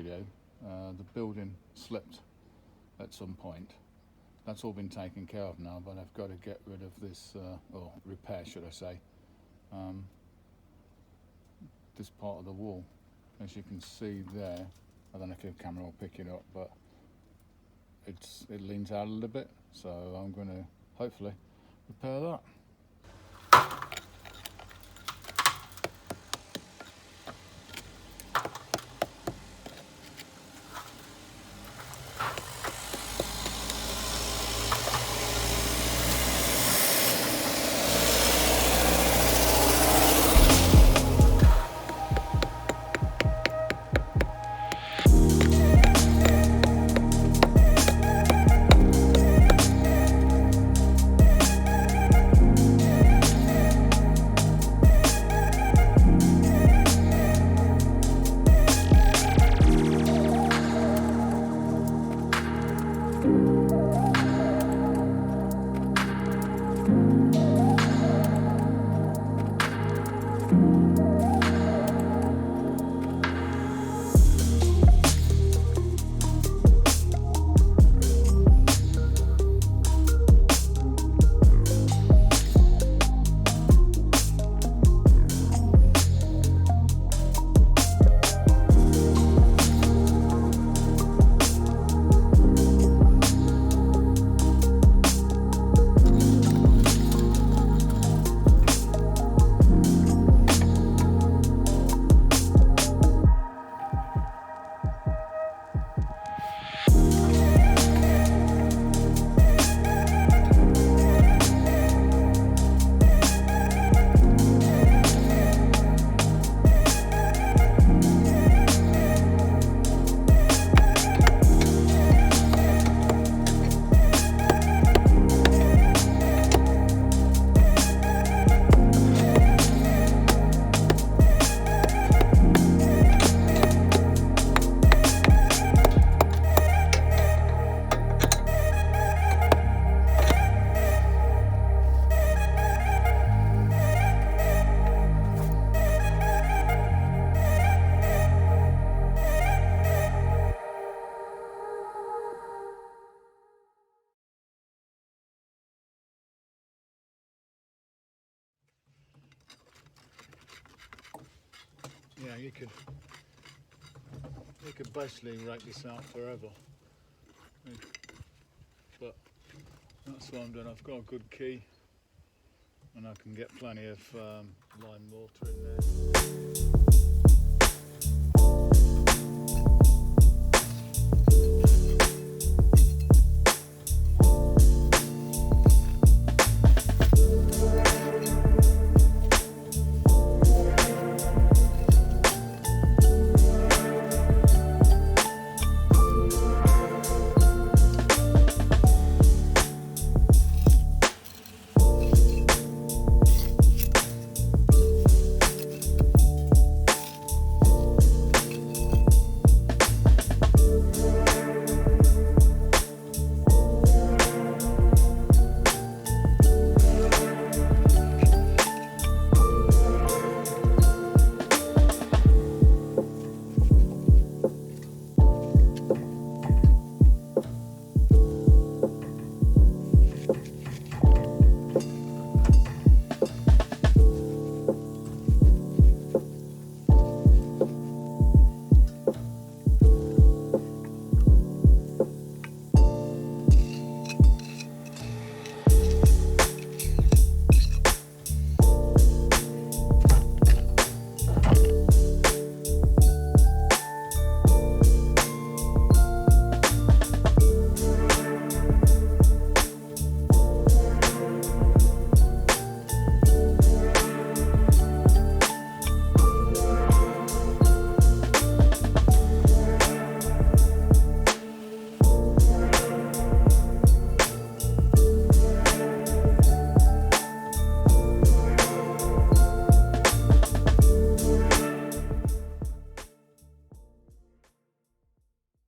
you, the building slipped at some point. That's all been taken care of now, but I've got to get rid of this, or repair should I say, this part of the wall. As you can see there, I don't know if your camera will pick it up, but it leans out a little bit, so I'm going to hopefully repair that. Yeah, you could basically rake this out forever, but that's what I'm doing. I've got a good key and I can get plenty of lime mortar in there.